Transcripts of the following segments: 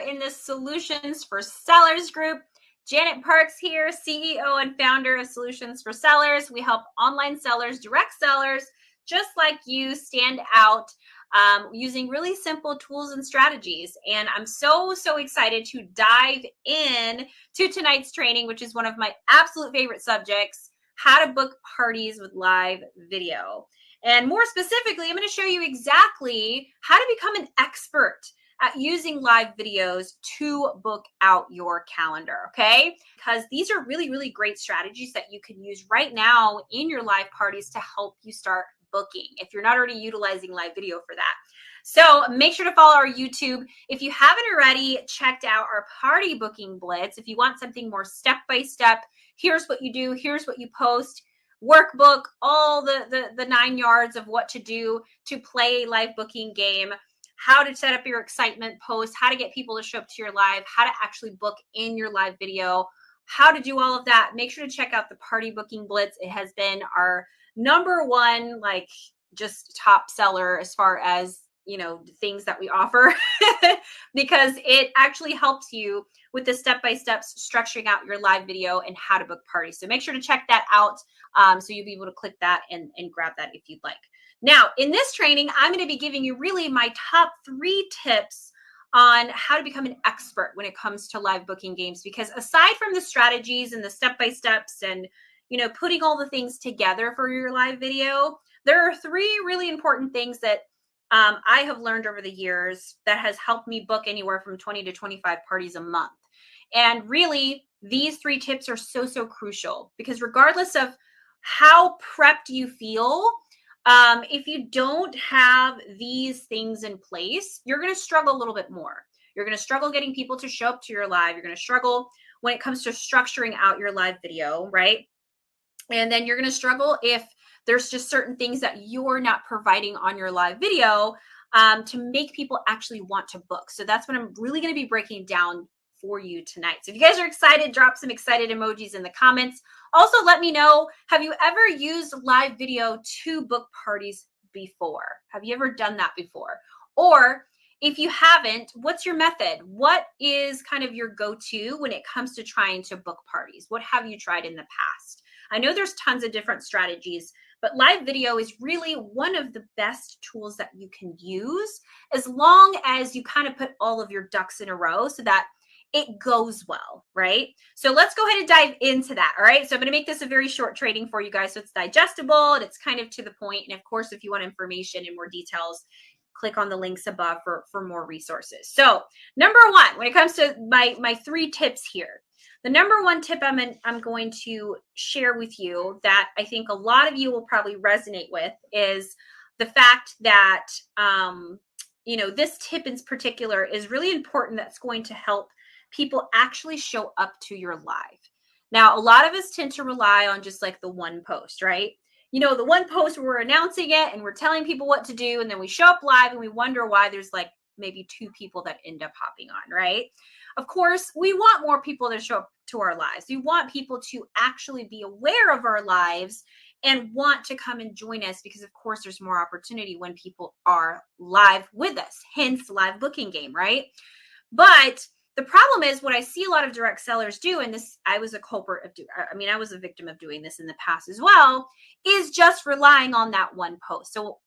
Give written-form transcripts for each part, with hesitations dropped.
in the Solutions for Sellers group. Janet Parks here, CEO and founder of Solutions for Sellers. We help online sellers, direct sellers, just like you, stand out using really simple tools and strategies. And I'm so excited to dive in to tonight's training, which is one of my absolute favorite subjects, how to book parties with live video. And more specifically, I'm going to show you exactly how to become an expert at using live videos to book out your calendar, okay? Because these are really great strategies that you can use right now in your live parties to help you start booking if you're not already utilizing live video for that. So make sure to follow our YouTube. If you haven't already checked out our party booking blitz, if you want something more step-by-step, here's what you do, here's what you post, workbook, all the 9 yards of what to do to play a live booking game, how to set up your excitement post, how to get people to show up to your live, how to actually book in your live video, how to do all of that. Make sure to check out the Party Booking Blitz. It has been our number one, like, just top seller as far as, you know, the things that we offer because it actually helps you with the step-by-steps structuring out your live video and how to book parties. So make sure to check that out. So you'll be able to click that and grab that if you'd like. Now, in this training, I'm going to be giving you really my top 3 tips on how to become an expert when it comes to live booking games, because aside from the strategies and the step-by-steps and, you know, putting all the things together for your live video, there are 3 really important things that I have learned over the years that has helped me book anywhere from 20 to 25 parties a month. And really, these 3 tips are so crucial because regardless of how prepped you feel, if you don't have these things in place, you're going to struggle a little bit more. You're going to struggle getting people to show up to your live. You're going to struggle when it comes to structuring out your live video, right? And then you're going to struggle if there's just certain things that you're not providing on your live video to make people actually want to book. So that's what I'm really going to be breaking down for you tonight. So if you guys are excited, drop some excited emojis in the comments. Also, let me know, have you ever used live video to book parties before? Have you ever done that before? Or if you haven't, what's your method? What is kind of your go-to when it comes to trying to book parties? What have you tried in the past? I know there's tons of different strategies, but live video is really one of the best tools that you can use as long as you kind of put all of your ducks in a row so that it goes well, right? So let's go ahead and dive into that, all right? So I'm going to make this a very short training for you guys so it's digestible and it's kind of to the point. And of course, if you want information and more details, click on the links above for more resources. So number 1, when it comes to my 3 tips here, the number 1 tip I'm going to share with you that I think a lot of you will probably resonate with is the fact that, you know, this tip in particular is really important. That's going to help people actually show up to your live. Now, a lot of us tend to rely on just like the one post, right? You know, the one post where we're announcing it and we're telling people what to do, and then we show up live and we wonder why there's like maybe 2 people that end up hopping on, right? Of course, we want more people to show up to our lives. We want people to actually be aware of our lives and want to come and join us because, of course, there's more opportunity when people are live with us, hence live booking game, right? But the problem is what I see a lot of direct sellers do, and this, I was a culprit of I was a victim of doing this in the past as well, is just relying on that one post. So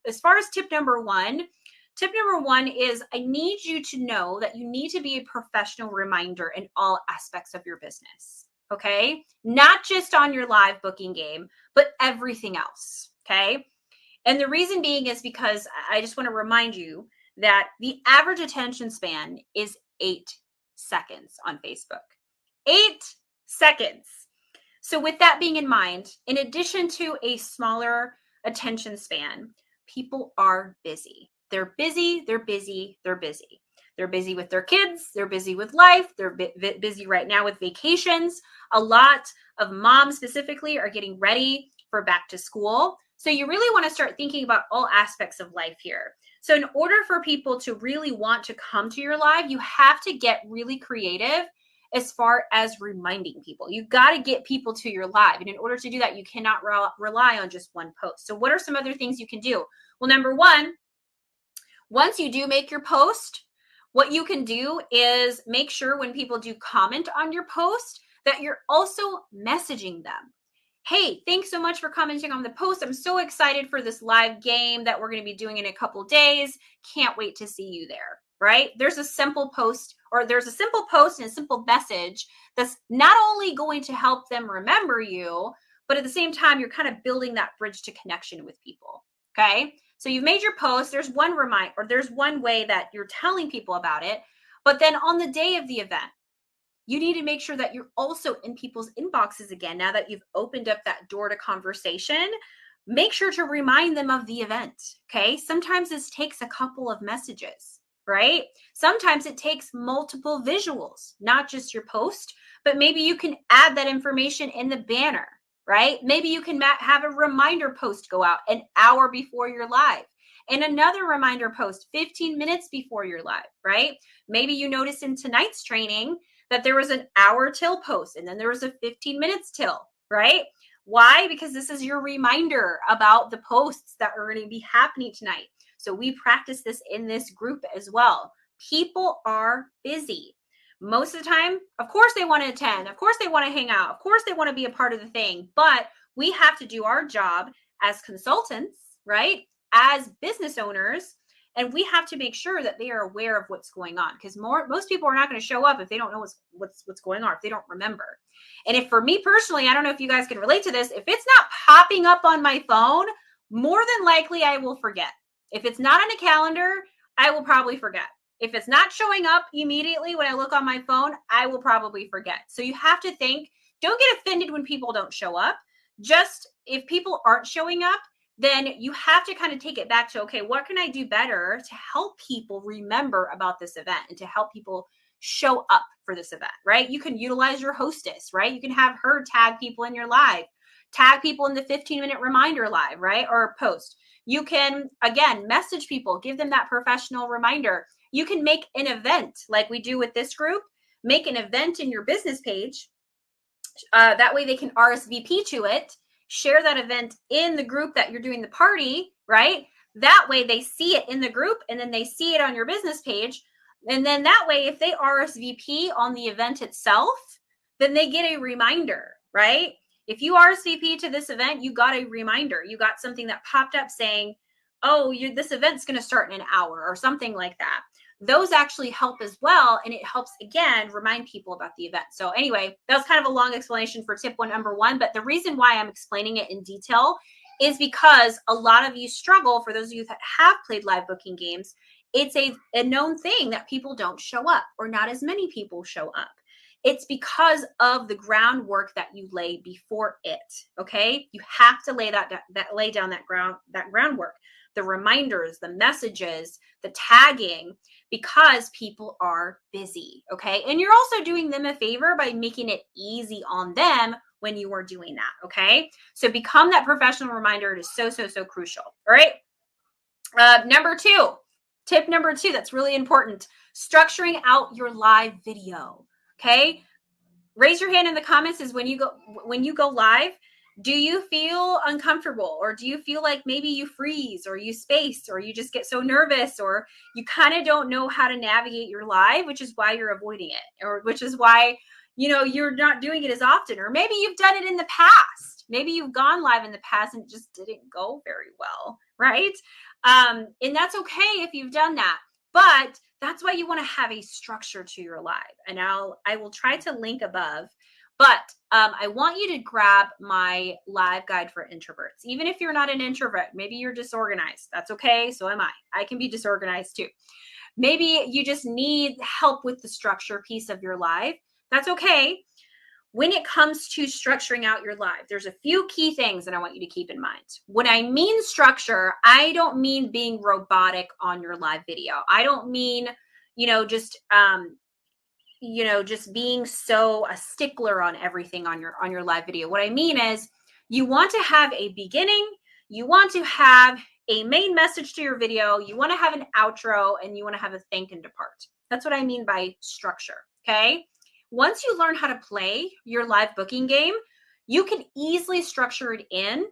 as far as tip number one is I need you to know that you need to be a professional reminder in all aspects of your business, okay? Not just on your live booking game, but everything else, okay? And the reason being is because I just want to remind you that the average attention span is 8 seconds on Facebook. 8 seconds. So with that being in mind, in addition to a smaller attention span, people are busy. They're busy. They're busy with their kids. They're busy with life. They're busy right now with vacations. A lot of moms specifically are getting ready for back to school. So you really want to start thinking about all aspects of life here. So in order for people to really want to come to your live, you have to get really creative as far as reminding people. You've got to get people to your live. And in order to do that, you cannot rely on just one post. So what are some other things you can do? Well, number 1, once you do make your post, What you can do is make sure when people do comment on your post that you're also messaging them. Hey, thanks so much for commenting on the post. I'm so excited for this live game that we're going to be doing in a couple days. Can't wait to see you there, right? There's a simple post, or there's a simple post and a simple message that's not only going to help them remember you, but at the same time, you're kind of building that bridge to connection with people. Okay. So you've made your post. There's one reminder, or there's one way that you're telling people about it. But then on the day of the event, you need to make sure that you're also in people's inboxes again. Now that you've opened up that door to conversation, make sure to remind them of the event. Okay. Sometimes this takes a couple of messages, right? Sometimes it takes multiple visuals, not just your post, but maybe you can add that information in the banner, right? Maybe you can have a reminder post go out an hour before you're live, and another reminder post 15 minutes before you're live, right? Maybe you notice in tonight's training that there was an hour till post, and then there was a 15 minutes till, right? Why? Because this is your reminder about the posts that are going to be happening tonight. So we practice this in this group as well. People are busy. Most of the time, of course, they want to attend. Of course, they want to hang out. Of course, they want to be a part of the thing. But we have to do our job as consultants, right? As business owners, and we have to make sure that they are aware of what's going on, because most people are not going to show up if they don't know what's going on, if they don't remember. And if, for me personally, I don't know if you guys can relate to this, if it's not popping up on my phone, more than likely I will forget. If it's not on a calendar, I will probably forget. If it's not showing up immediately when I look on my phone, I will probably forget. So you have to think, don't get offended when people don't show up. Just if people aren't showing up, then you have to kind of take it back to, okay, what can I do better to help people remember about this event and to help people show up for this event, right? You can utilize your hostess, right? You can have her tag people in your live, tag people in the 15-minute reminder live, right? Or post. You can, again, message people, give them that professional reminder. You can make an event like we do with this group, make an event in your business page. That way they can RSVP to it, share that event in the group that you're doing the party, right? That way they see it in the group, and then they see it on your business page. And then that way, if they RSVP on the event itself, then they get a reminder, right? If you RSVP to this event, you got a reminder. You got something that popped up saying, oh, this event's going to start in an hour or something like that. Those actually help as well. And it helps, again, remind people about the event. So anyway, that was kind of a long explanation for tip number one. But the reason why I'm explaining it in detail is because a lot of you struggle. For those of you that have played live booking games, it's a known thing that people don't show up, or not as many people show up. It's because of the groundwork that you lay before it. Okay, you have to lay down that groundwork, the reminders, the messages, the tagging, because people are busy. Okay, and you're also doing them a favor by making it easy on them when you are doing that. Okay, so become that professional reminder. It is so crucial. All right. Tip number two, that's really important: structuring out your live video. Okay, raise your hand in the comments. Is when you go live, do you feel uncomfortable, or do you feel like maybe you freeze, or you space, or you just get so nervous, or you kind of don't know how to navigate your live, which is why you're avoiding it, or which is why you're not doing it as often? Or maybe you've done it in the past. Maybe you've gone live in the past and it just didn't go very well, right? And that's okay if you've done that, but that's why you want to have a structure to your live. And I will try to link above, but I want you to grab my live guide for introverts. Even if you're not an introvert, maybe you're disorganized. That's okay. So am I. I can be disorganized too. Maybe you just need help with the structure piece of your live. That's okay. When it comes to structuring out your live, there's a few key things that I want you to keep in mind. When I mean structure, I don't mean being robotic on your live video. I don't mean, just being so a stickler on everything on your live video. What I mean is, you want to have a beginning, you want to have a main message to your video, you want to have an outro, and you want to have a thank and depart. That's what I mean by structure. Okay. Once you learn how to play your live booking game, you can easily structure it in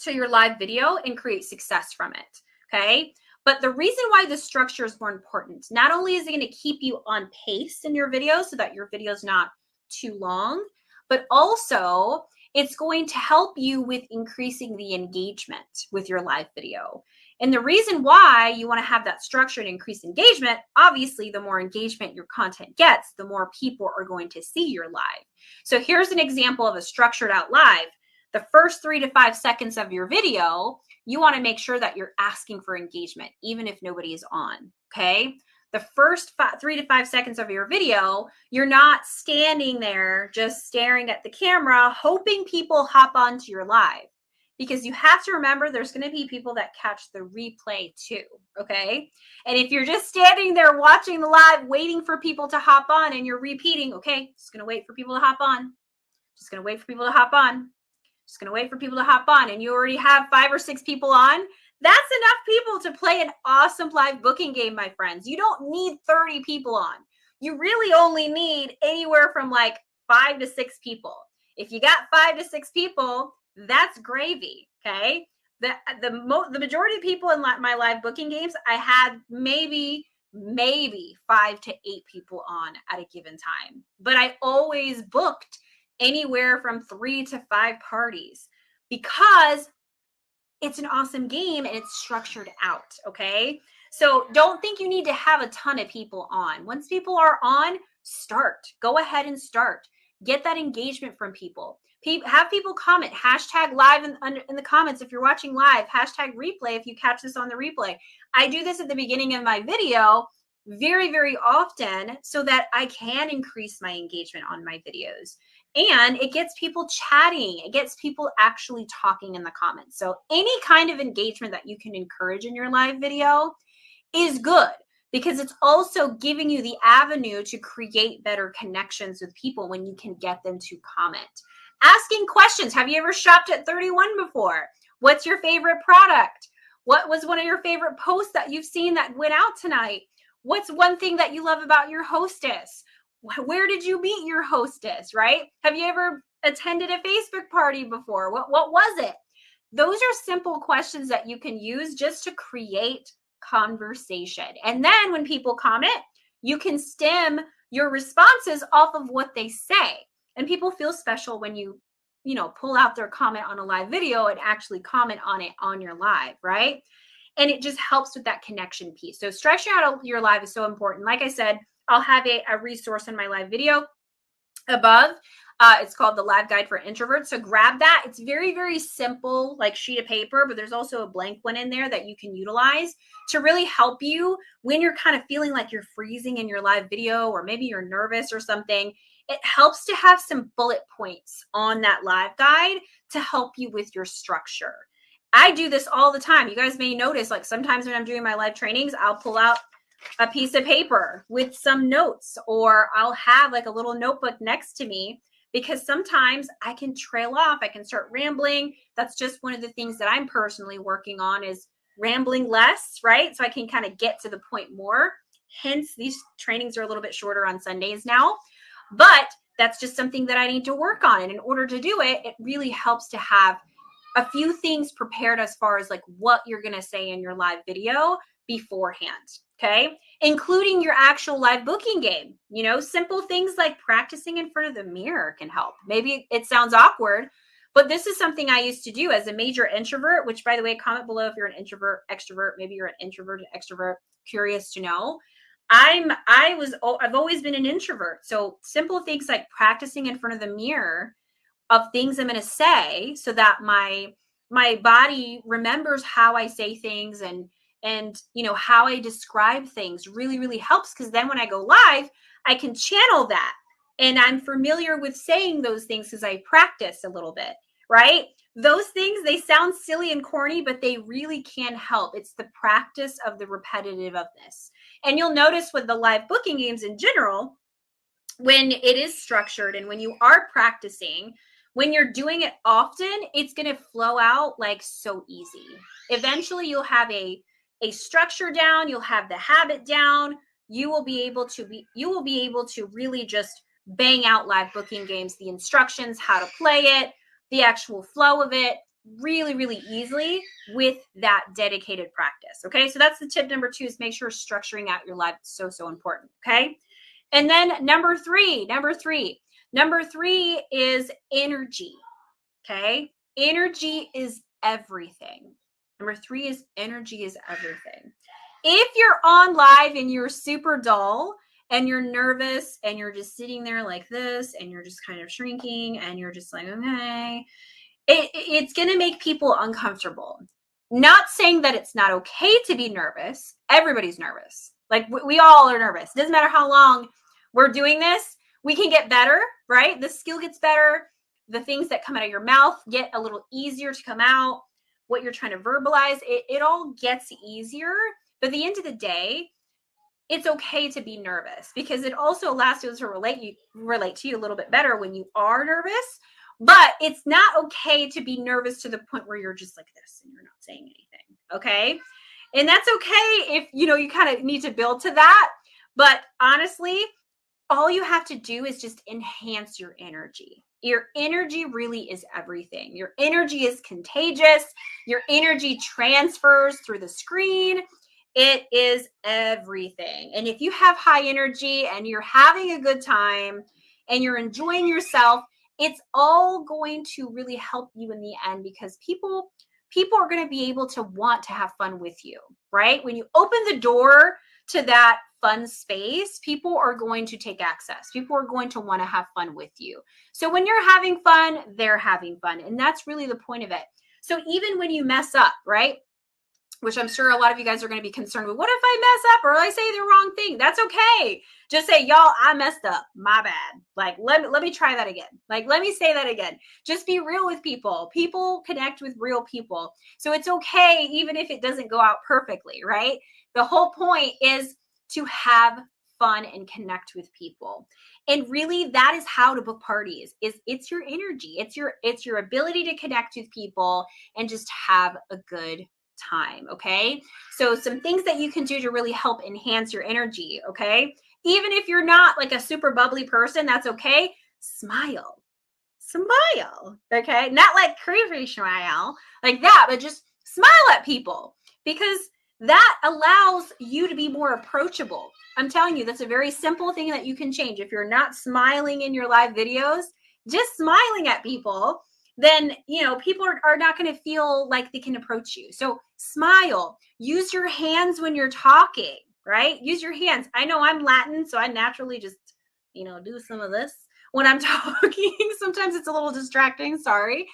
to your live video and create success from it. Okay. But the reason why the structure is more important, not only is it going to keep you on pace in your videos so that your video is not too long, but also it's going to help you with increasing the engagement with your live video. And the reason why you want to have that structure and increase engagement, obviously, the more engagement your content gets, the more people are going to see your live. So here's an example of a structured out live. The first 3 to 5 seconds of your video, you want to make sure that you're asking for engagement, even if nobody is on, okay? The first 3 to 5 seconds of your video, you're not standing there just staring at the camera, hoping people hop onto your live. Because you have to remember there's going to be people that catch the replay too, okay? And if you're just standing there watching the live, waiting for people to hop on and you're repeating, okay, just going to wait for people to hop on. Just going to wait for people to hop on. Just going to wait for people to hop on. And you already have 5 or 6 people on. That's enough people to play an awesome live booking game, my friends. You don't need 30 people on. You really only need anywhere from like 5 to 6 people. If you got 5 to 6 people, that's gravy, okay? The majority of people in my live booking games, I had maybe 5 to 8 people on at a given time. But I always booked anywhere from 3 to 5 parties because it's an awesome game and it's structured out, okay? So don't think you need to have a ton of people on. Once people are on, start. Go ahead and start. Get that engagement from people. Have people comment, hashtag live in the comments if you're watching live, hashtag replay if you catch this on the replay. I do this at the beginning of my video very, very often so that I can increase my engagement on my videos. And it gets people chatting. It gets people actually talking in the comments. So any kind of engagement that you can encourage in your live video is good because it's also giving you the avenue to create better connections with people when you can get them to comment. Asking questions. Have you ever shopped at 31 before? What's your favorite product? What was one of your favorite posts that you've seen that went out tonight? What's one thing that you love about your hostess? Where did you meet your hostess, right? Have you ever attended a Facebook party before? What was it? Those are simple questions that you can use just to create conversation. And then when people comment, you can stem your responses off of what they say. And people feel special when you pull out their comment on a live video and actually comment on it on your live, right? And it just helps with that connection piece. So structuring out your live is so important. Like I said, I'll have a resource in my live video above. It's called the Live Guide for Introverts. So grab that. It's very, very simple, like sheet of paper, but there's also a blank one in there that you can utilize to really help you when you're kind of feeling like you're freezing in your live video, or maybe you're nervous or something. It helps to have some bullet points on that live guide to help you with your structure. I do this all the time. You guys may notice, like sometimes when I'm doing my live trainings, I'll pull out a piece of paper with some notes, or I'll have like a little notebook next to me because sometimes I can trail off. I can start rambling. That's just one of the things that I'm personally working on, is rambling less, right? So I can kind of get to the point more. Hence, these trainings are a little bit shorter on Sundays now, but that's just something that I need to work on. And in order to do it, it really helps to have a few things prepared as far as like what you're going to say in your live video beforehand. Okay. Including your actual live booking game. Simple things like practicing in front of the mirror can help. Maybe it sounds awkward, but this is something I used to do as a major introvert, which, by the way, comment below if you're an introvert, extrovert, maybe you're an introvert, extrovert, curious to know. I've always been an introvert. So simple things like practicing in front of the mirror of things I'm going to say so that my body remembers how I say things and how I describe things really, really helps, because then when I go live, I can channel that. And I'm familiar with saying those things because I practice a little bit, right? Those things, they sound silly and corny, but they really can help. It's the practice of the repetitive of this. And you'll notice with the live booking games in general, when it is structured and when you are practicing, when you're doing it often, it's going to flow out like so easy. Eventually, you'll have a structure down. You'll have the habit down. You will be able to really just bang out live booking games, the instructions, how to play it, the actual flow of it. really, really easily with that dedicated practice. Okay. So that's the tip number 2, is make sure structuring out your life is so, so important. Okay. And then number three is energy. Okay. Energy is everything. Number 3 is energy is everything. If you're on live and you're super dull and you're nervous and you're just sitting there like this and you're just kind of shrinking and you're just like, okay, it's going to make people uncomfortable. Not saying that it's not okay to be nervous. Everybody's nervous. Like we all are nervous. Doesn't matter how long we're doing this. We can get better, right? The skill gets better. The things that come out of your mouth get a little easier to come out. What you're trying to verbalize, it all gets easier. But at the end of the day, it's okay to be nervous, because it also allows you to relate to you a little bit better when you are nervous. But it's not okay to be nervous to the point where you're just like this and you're not saying anything. Okay. And that's okay if, you kind of need to build to that. But honestly, all you have to do is just enhance your energy. Your energy really is everything. Your energy is contagious. Your energy transfers through the screen. It is everything. And if you have high energy and you're having a good time and you're enjoying yourself, it's all going to really help you in the end, because people are going to be able to want to have fun with you, right? When you open the door to that fun space, people are going to take access. People are going to want to have fun with you. So when you're having fun, they're having fun. And that's really the point of it. So even when you mess up, right? Which I'm sure a lot of you guys are going to be concerned with. What if I mess up or I say the wrong thing? That's okay. Just say, y'all, I messed up. My bad. Like, let me try that again. Like, let me say that again. Just be real with people. People connect with real people. So it's okay, even if it doesn't go out perfectly, right? The whole point is to have fun and connect with people. And really, that is how to book parties. It's your energy. It's your ability to connect with people and just have a good time. Okay. So some things that you can do to really help enhance your energy. Okay. Even if you're not like a super bubbly person, that's okay. Smile. Okay. Not like creepy smile like that, but just smile at people, because that allows you to be more approachable. I'm telling you, that's a very simple thing that you can change. If you're not smiling in your live videos, just smiling at people, then, people are not going to feel like they can approach you. So smile, use your hands when you're talking, right? Use your hands. I know I'm Latin, so I naturally just, do some of this when I'm talking. Sometimes it's a little distracting, sorry,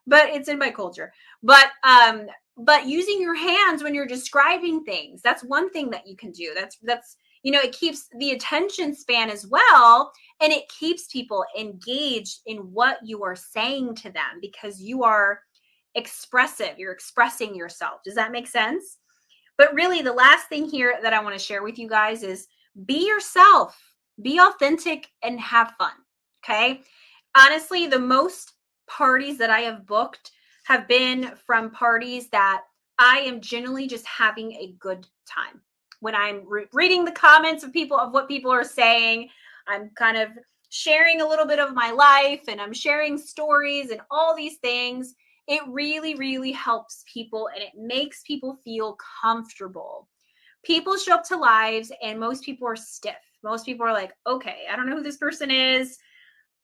but it's in my culture. But using your hands when you're describing things, that's one thing that you can do. That's it keeps the attention span as well, and it keeps people engaged in what you are saying to them, because you are expressive. You're expressing yourself. Does that make sense? But really, the last thing here that I want to share with you guys is be yourself, be authentic, and have fun. Okay. Honestly, the most parties that I have booked have been from parties that I am generally just having a good time. When I'm reading the comments of what people are saying, I'm kind of sharing a little bit of my life, and I'm sharing stories and all these things. It really, really helps people, and it makes people feel comfortable. People show up to lives and most people are stiff. Most people are like, okay, I don't know who this person is.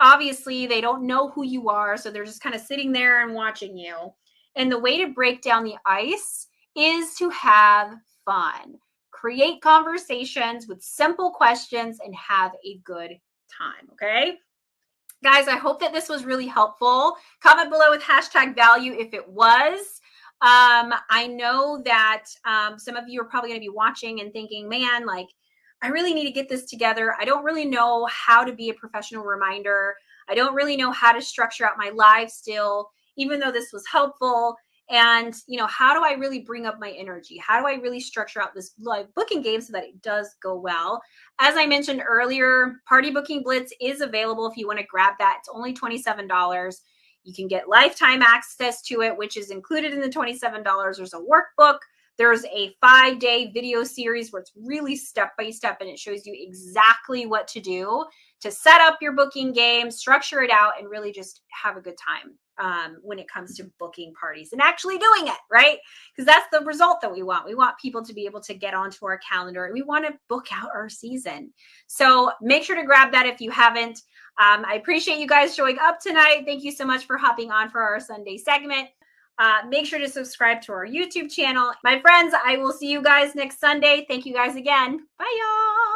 Obviously, they don't know who you are, so they're just kind of sitting there and watching you. And the way to break down the ice is to have fun. Create conversations with simple questions and have a good time, okay? Guys, I hope that this was really helpful. Comment below with #value if it was. I know that some of you are probably going to be watching and thinking, man, like, I really need to get this together. I don't really know how to be a professional reminder. I don't really know how to structure out my live still, even though this was helpful. And, how do I really bring up my energy? How do I really structure out this live booking game so that it does go well? As I mentioned earlier, Party Booking Blitz is available if you want to grab that. It's only $27. You can get lifetime access to it, which is included in the $27. There's a workbook. There's a 5-day video series where it's really step-by-step, and it shows you exactly what to do to set up your booking game, structure it out, and really just have a good time when it comes to booking parties and actually doing it, right? Because that's the result that we want. We want people to be able to get onto our calendar, and we want to book out our season. So make sure to grab that if you haven't. I appreciate you guys showing up tonight. Thank you so much for hopping on for our Sunday segment. Make sure to subscribe to our YouTube channel. My friends, I will see you guys next Sunday. Thank you guys again. Bye, y'all.